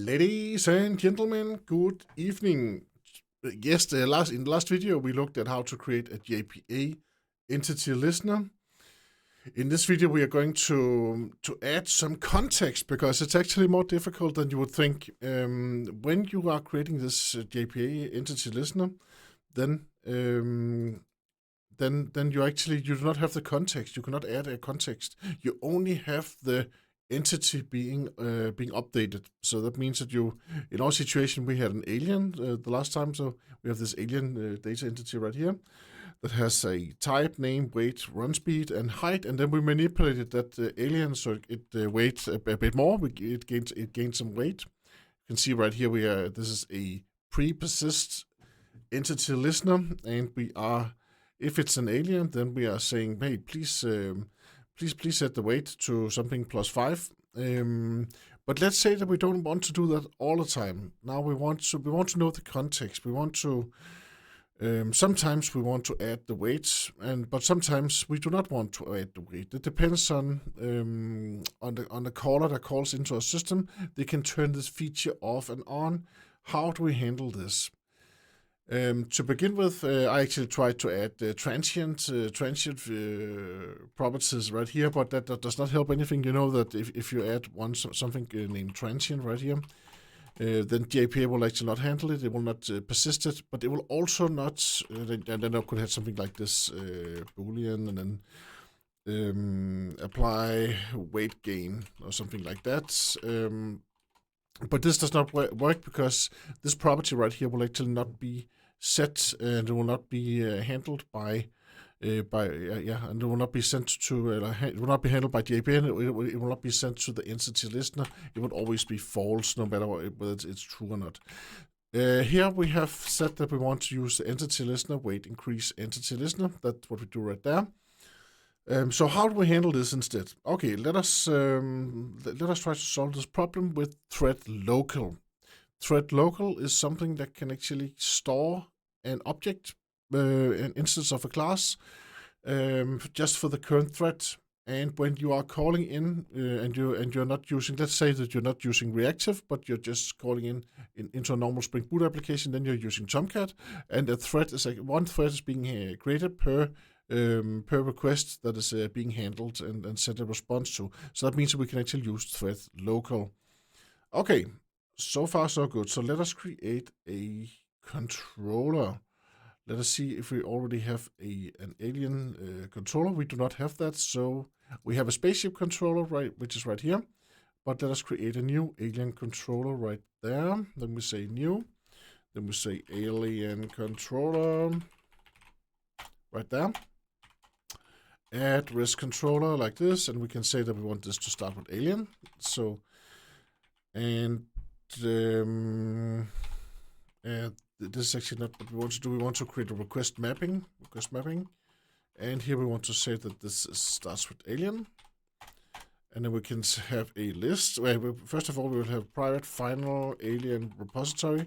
Ladies and gentlemen, good evening. Yes, in the last video we looked at how to create a JPA entity listener. In this video we are going to add some context because it's actually more difficult than you would think. When you are creating this JPA entity listener, then you do not have the context. You cannot add a context. You only have the entity being updated. So that means that in our situation, we had an alien the last time. So we have this alien data entity right here that has a type, name, weight, run speed, and height. And then we manipulated that alien so it weighs a bit more. It gains some weight. You can see right here this is a pre-persist entity listener, and we are, if it's an alien, then we are saying, hey, please set the weight to something +5. But let's say that we don't want to do that all the time. Now we want to know the context. We want to sometimes we want to add the weight, but sometimes we do not want to add the weight. It depends on the caller that calls into our system. They can turn this feature off and on. How do we handle this? To begin with, I actually tried to add transient properties right here, but that does not help anything. You know that if you add something named transient right here, then JPA will actually not handle it. It will not persist it, but it will also not. Then I could have something like this boolean, and then apply weight gain or something like that. But this does not work because this property right here will actually not be set, and it will not be handled and it will not be sent to. It will not be handled by JPA. It will not be sent to the entity listener. It will always be false, no matter whether it's true or not. Here we have said that we want to use the entity listener, weight increase entity listener. That's what we do right there. So how do we handle this instead? Okay, let us try to solve this problem with thread local. Thread local is something that can actually store an object, an instance of a class, just for the current thread. And when you are calling in and you're not using, let's say that you're not using reactive, but you're just calling into a normal Spring Boot application, then you're using Tomcat, and one thread is being created per request that is being handled and sent a response to. So that means that we can actually use thread local. Okay, so far so good. So let us create a controller. Let us see if we already have an alien controller. We do not have that, so we have a spaceship controller, right, which is right here. But let us create a new alien controller right there. Then we say new. Then we say alien controller right there. Add risk controller like this, and we can say that we want this to start with alien. So, and this is actually not what we want to do. We want to create a request mapping, and here we want to say that this starts with alien, and then we can have a list. First of all, we will have private final alien repository,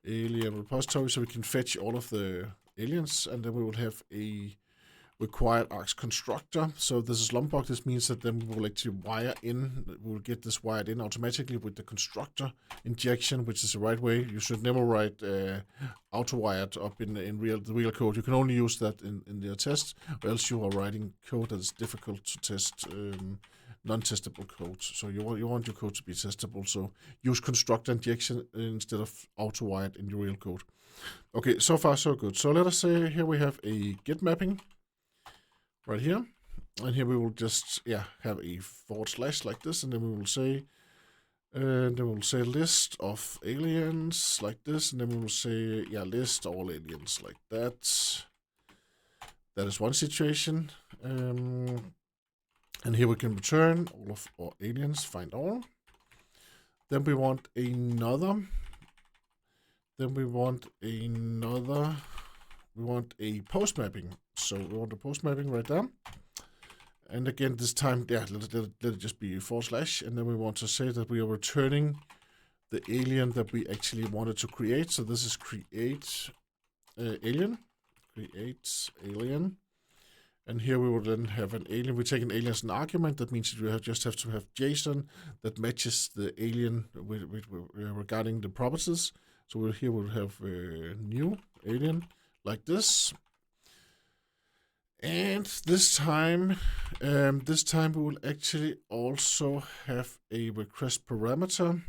so we can fetch all of the aliens, and then we will have a required args constructor. So this is Lombok. This means that then we will actually we will get this wired in automatically with the constructor injection, which is the right way. You should never write auto-wired up in the real code. You can only use that in the test, or else you are writing code that is difficult to test, non-testable code. So you want your code to be testable. So use constructor injection instead of auto-wired in your real code. Okay, so far so good. So let us say here we have a get mapping right here, and here we will just have a / like this, and then we will say list of aliens like this, and then we will say list all aliens like that. That is one situation, and here we can return all of our aliens, find all. Then we want another. We want a post mapping. So we want a post mapping right there. And again, this time, let it just be / and then we want to say that we are returning the alien that we actually wanted to create. So this is create alien. And here we will then have an alien. We take an alien as an argument. That means that we just have to have JSON that matches the alien regarding the properties. So here we'll have a new alien like this. And this time we will actually also have a request parameter,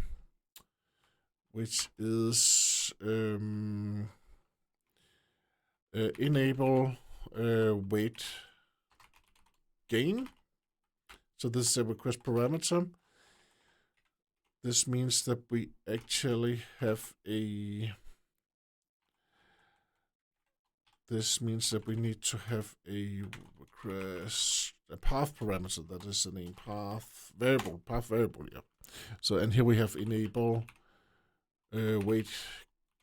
which is enable weight gain. So this is a request parameter. This means that we actually have a. This means that we need to have a request, a path parameter, that is the name path variable, yeah. So, and here we have enable weight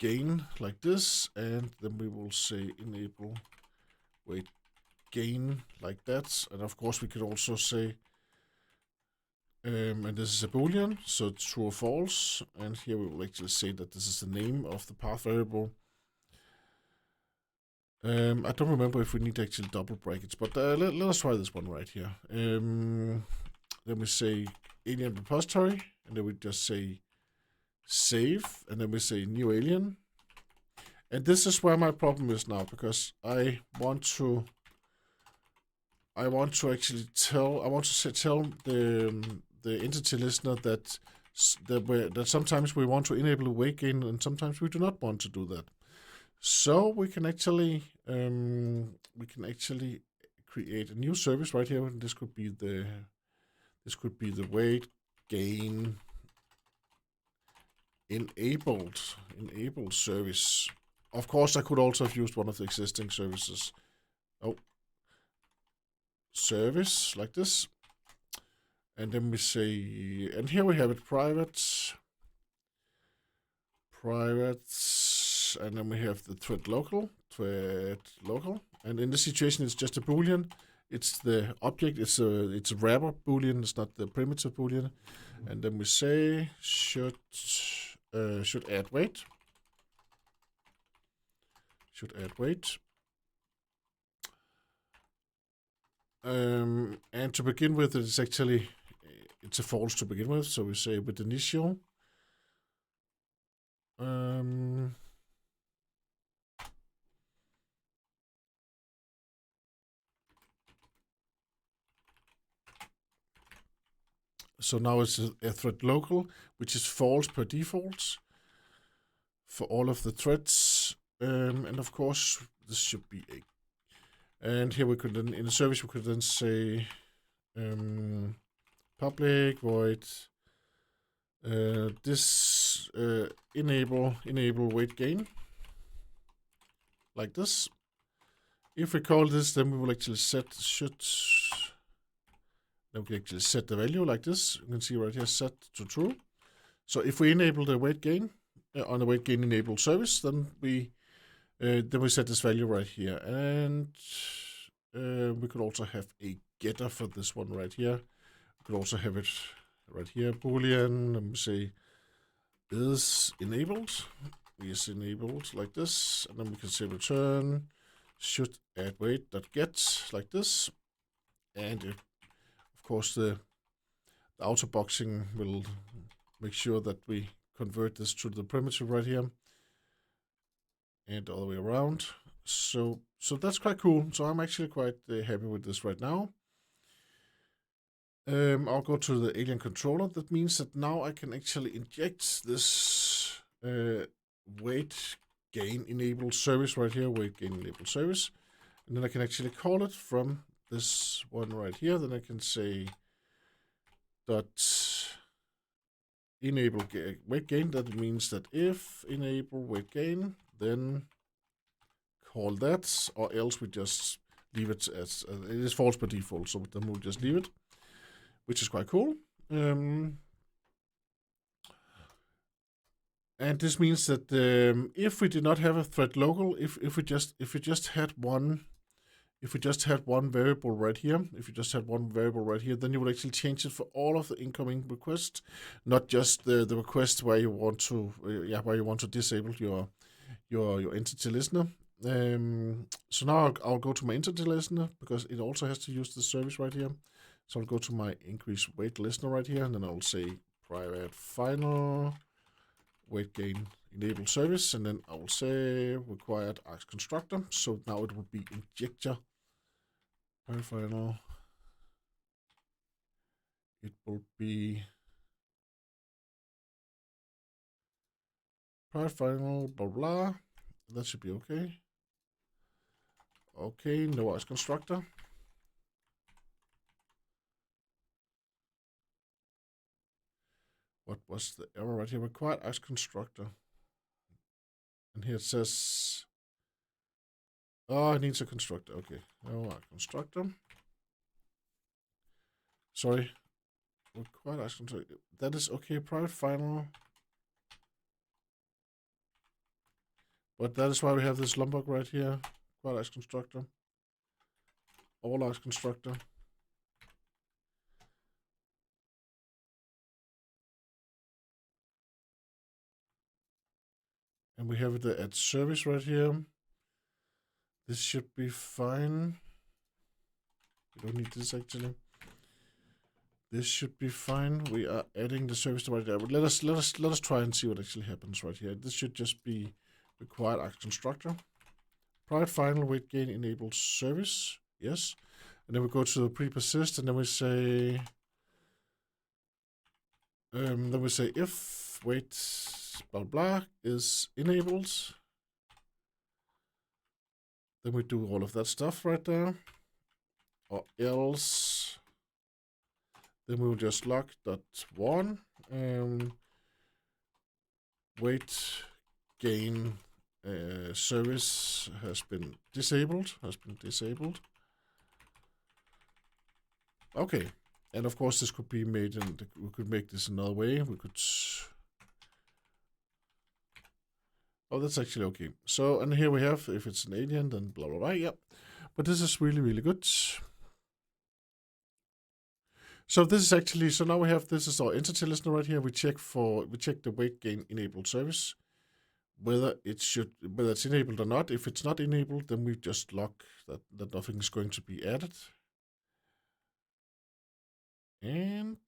gain like this, and then we will say enable weight gain like that. And of course we could also say, and this is a boolean, so true or false. And here we will actually say that this is the name of the path variable. I don't remember if we need actually double brackets, but let us try this one right here. Then we say alien repository, and then we just say save, and then we say new alien. And this is where my problem is now, because I want to actually tell the entity listener that sometimes we want to enable a weight gain and sometimes we do not want to do that. So we can actually create a new service right here. This could be the weight gain enabled service. Of course, I could also have used one of the existing services. Oh, service like this, and then we say, and here we have it private, and then we have the thread local, and in this situation it's just a boolean. It's the object. It's a wrapper boolean. It's not the primitive boolean. And then we say should add weight. Should add weight. And to begin with, it's a false to begin with. So we say with initial. So now it's a thread local, which is false per default for all of the threads. And of course, this should be a. And here we could then, in the service, we could then say public void this enable weight gain like this. If we call this, then we will actually then we can actually set the value like this. You can see right here, set to true. So if we enable the weight gain on the weight gain enabled service, then we set this value right here. And we could also have a getter for this one right here. We could also have it right here, boolean, and we say is enabled like this, and then we can say return should add weight.get like this, and of course the outer boxing will make sure that we convert this to the primitive right here and all the way around. So that's quite cool. So I'm actually quite happy with this right now. I'll go to the alien controller. That means that now I can actually inject this weight gain enabled service right here, weight gain enabled service, and then I can actually call it from this one right here. Then I can say dot enable weight gain. That means that if enable weight gain, then call that, or else we just leave it as it is false by default. So then we'll just leave it, which is quite cool. And this means that if we did not have a thread local, if we just had one variable right here, then you would actually change it for all of the incoming requests, not just the request where you want to disable your entity listener. So now I'll go to my entity listener because it also has to use the service right here. So I'll go to my increase weight listener right here, and then I'll say private final weight gain enable service, and then I will say required Args constructor. So now it will be injector private final. It will be private final blah blah. That should be okay. Okay, no Args constructor. What was the error right here? Required Args constructor. And here it says, oh, it needs a constructor. Okay, no Args constructor. Sorry. Required Args constructor. That is okay. Private final. But that is why we have this Lombok right here. Required Args constructor. All Args constructor. And we have the add service right here. This should be fine. We don't need this actually. This should be fine. We are adding the service right there. But let us try and see what actually happens right here. This should just be required Args constructor. Private final weight gain enabled service. Yes. And then we go to the pre-persist, and then we say if weight blah blah is enabled, then we do all of that stuff right there. Or else then we will just log .1 weight gain service has been disabled. Okay, and of course this could be made, and we could make this another way. We could. Oh, that's actually okay. So, and here we have, if it's an alien, then blah blah blah. Yep, but this is really good. So this is actually, so now we have, this is our entity listener right here. We check the weight gain enabled service, whether it's enabled or not. If it's not enabled, then we just log that nothing is going to be added. And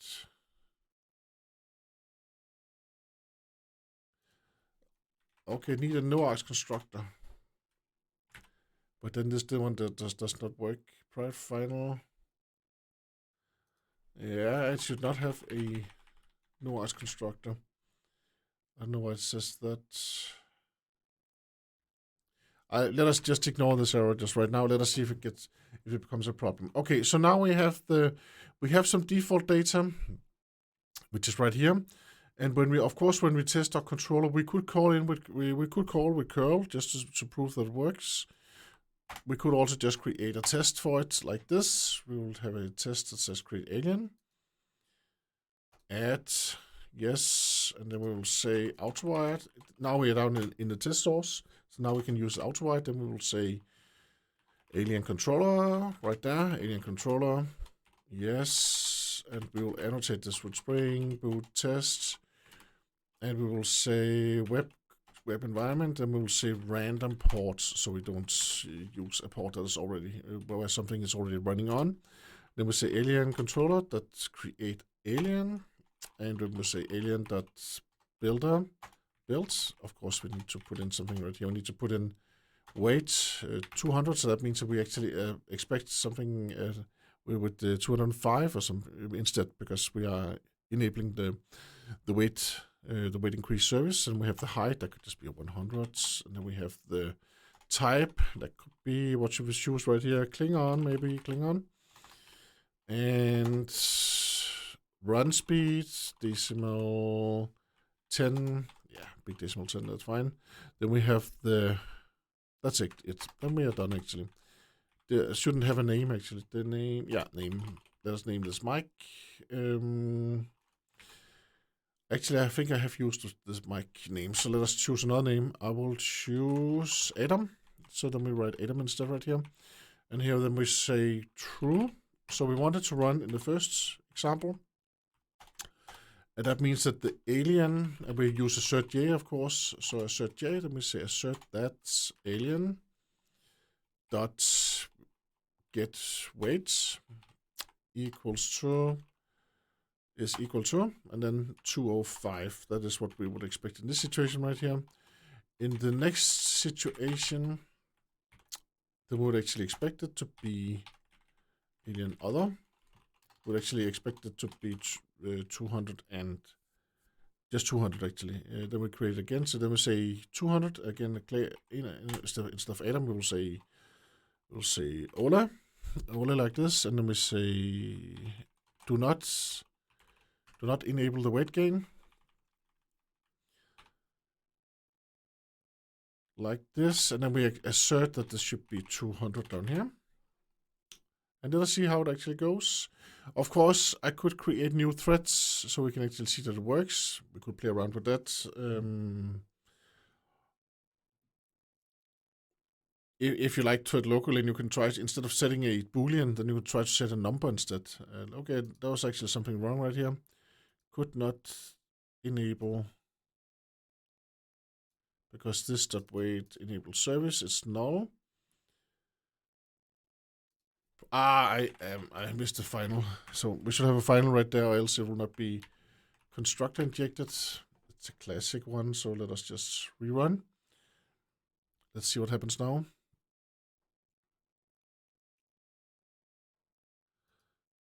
okay, need a no Args constructor. But then this is the one that does not work. Private final. Yeah, it should not have a no Args constructor. I don't know why it says that. Let us just ignore this error just right now. Let us see if it becomes a problem. Okay, so now we have some default data, which is right here. And when we test our controller, we could call with curl just to prove that it works. We could also just create a test for it like this. We will have a test that says create alien. Add yes, and then we will say autowired. Now we are down in the test source, so now we can use autowired. Then we will say alien controller right there, alien controller. Yes, and we will annotate this with Spring boot test, and we will say web environment, and we will say random ports, so we don't use a port that is already where something is already running on. Then we say alien controller that create alien, and then we say alien dot builder builds. Of course, we need to put in something right here. We need to put in weight 200, so that means that we actually expect something with 205 or something instead, because we are enabling the weight increase service, and we have the height that could just be 100, and then we have the type that could be what should we choose right here, Klingon, maybe Klingon, and run speed decimal 10, yeah, big decimal 10, that's fine. Then we have that's it. Then we are done actually. It shouldn't have a name actually. The name, yeah, name. Let us name this Mike. Actually, I think I have used this mic name, so let us choose another name. I will choose Adam. So then we write Adam instead right here. And here then we say true. So we want it to run in the first example. And that means that the alien, and we use assert J, of course. So assert J, then we say assert that's alien. dot get weight equals to is equal to, and then 205. That is what we would expect in this situation right here. In the next situation, then we would actually expect it to be alien other. We would actually expect it to be 200 and just 200 actually. Then we create it again. So then we say 200 again. Instead of Adam, we will say Ola like this, and then we say do not enable the weight gain like this, and then we assert that this should be 200 down here. And then let's see how it actually goes. Of course, I could create new threads so we can actually see that it works. We could play around with that. If you like thread locally, and you can try, instead of setting a boolean, then you would try to set a number instead. Okay, there was actually something wrong right here. Could not enable, because this dot wait enable service is null. I missed the final. So we should have a final right there, or else it will not be constructor injected. It's a classic one, so let us just rerun. Let's see what happens now.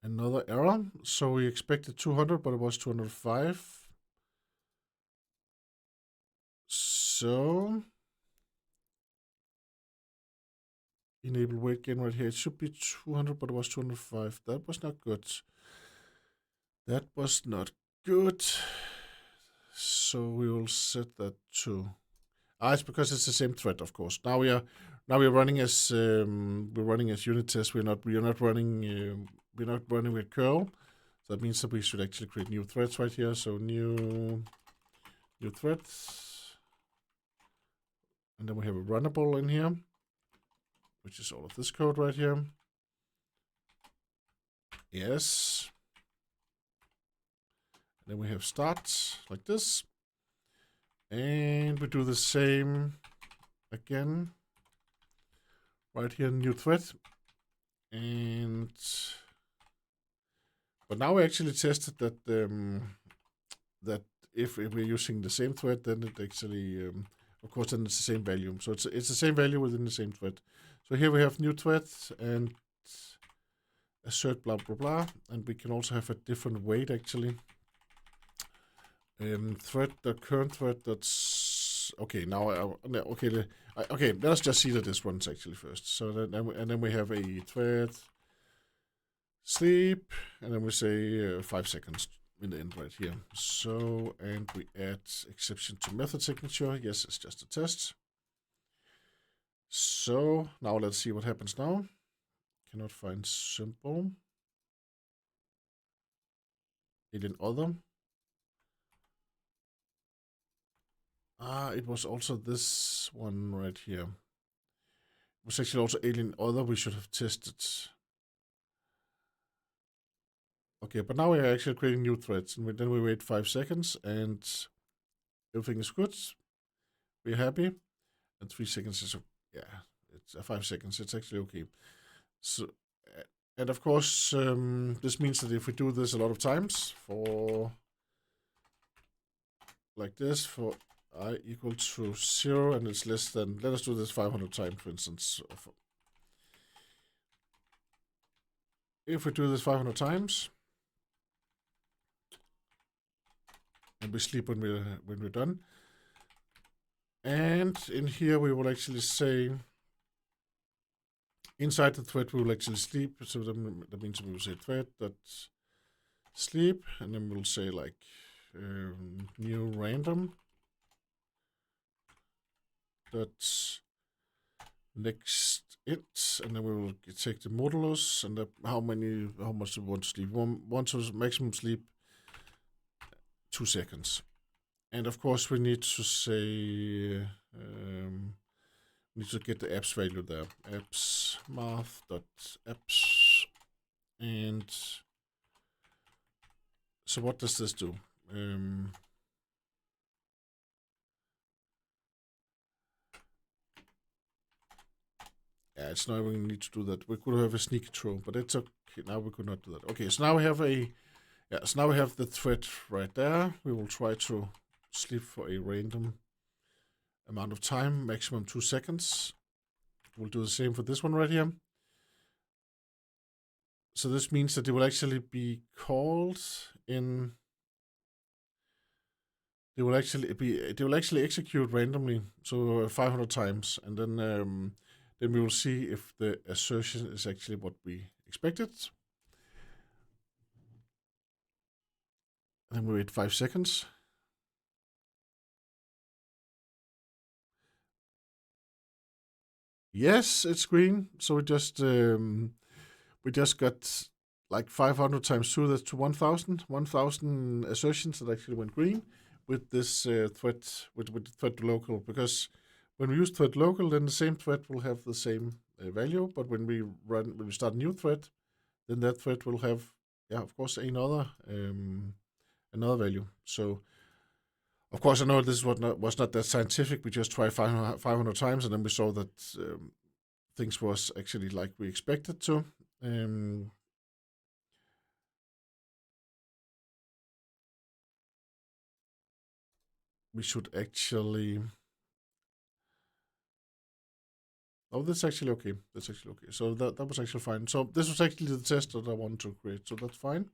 Another error. So we expected 200, but it was 205. So enable weight gain right here. It should be 200, but it was 205. That was not good. That was not good. So we will set that to. It's because it's the same thread, of course. Now we're running as unit test. We're not running with curl. So that means that we should actually create new threads right here. So new threads, and then we have a runnable in here, which is all of this code right here. Yes. And then we have start like this. And we do the same again. Right here, new thread. But now we actually tested that that if we're using the same thread, then it actually, of course, then it's the same value. So it's the same value within the same thread. So here we have new thread and assert blah blah blah, and we can also have a different weight actually. Thread the current thread. That's okay. Now okay. Okay, let's just see that this runs actually first. So then we have a thread sleep, and then we say 5 seconds in the end right here. So, and we add exception to method signature. Yes, it's just a test. So now let's see what happens now. Cannot find simple. Alien other. It was also this one right here. It was actually also alien other we should have tested. Okay, but now we're actually creating new threads, and then we wait 5 seconds, and everything is good. We're happy, and 3 seconds is it's 5 seconds. It's actually okay. So, and of course, this means that if we do this a lot of times for like this for I equal to 0 and it's less than, let us do this 500 times, for instance. If we do this 500 times, and we sleep when we're done, and in here we will actually say inside the thread we will actually sleep. So that means we will say thread that sleep, and then we'll say like new random. That's next it, and then we will take the modulus and how much we want to sleep. Want to maximum sleep 2 seconds, and of course we need to say we need to get the apps value there. Apps math dot apps, and so what does this do? Yeah, it's not even need to do that. We could have a sneak through, but it's okay. Now we could not do that. Okay, so now we have so now we have the thread right there. We will try to sleep for a random amount of time, maximum 2 seconds. We'll do the same for this one right here. So this means that it will actually be called in. They will actually execute randomly, so 500 times, and then we will see if the assertion is actually what we expected. And then we wait 5 seconds. Yes, it's green. So we just got like 500 times 2, that's to 1,000. 1,000 assertions that actually went green with this thread, with thread local. Because when we use thread local, then the same thread will have the same value. But when we start a new thread, then that thread will have, of course, another value. So, of course, I know this was not that scientific. We just tried 500 times, and then we saw that things was actually like we expected to. We should actually. Oh, that's actually okay. That's actually okay. So that was actually fine. So this was actually the test that I wanted to create. So that's fine.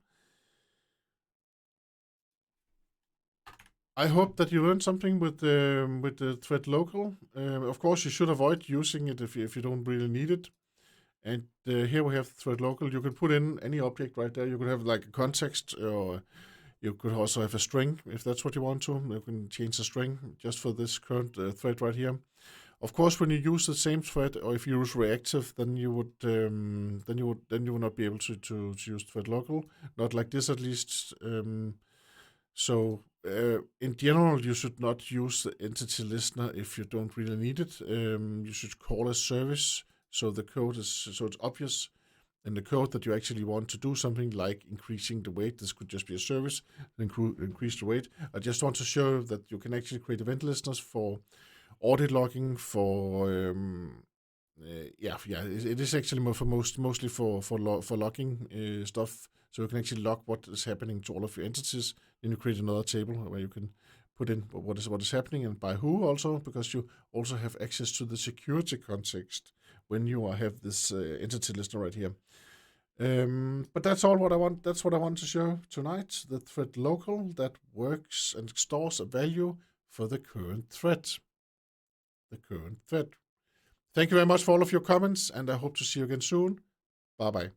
I hope that you learned something with the thread local. Of course, you should avoid using it if you don't really need it. And here we have thread local. You can put in any object right there. You could have like a context, or you could also have a string if that's what you want to. You can change the string just for this current thread right here. Of course, when you use the same thread, or if you use reactive, then you would not be able to use thread local. Not like this, at least. So in general, you should not use the entity listener if you don't really need it. You should call a service so it's obvious in the code that you actually want to do something like increasing the weight. This could just be a service, increase the weight. I just want to show that you can actually create event listeners for audit logging, for it is actually mostly for logging stuff. So you can actually log what is happening to all of your entities. Then you create another table where you can put in what is happening and by who also, because you also have access to the security context when you have this entity listener right here. But that's all what I want. That's what I want to show tonight. The thread local that works and stores a value for the current thread. Thank you very much for all of your comments, and I hope to see you again soon. Bye bye.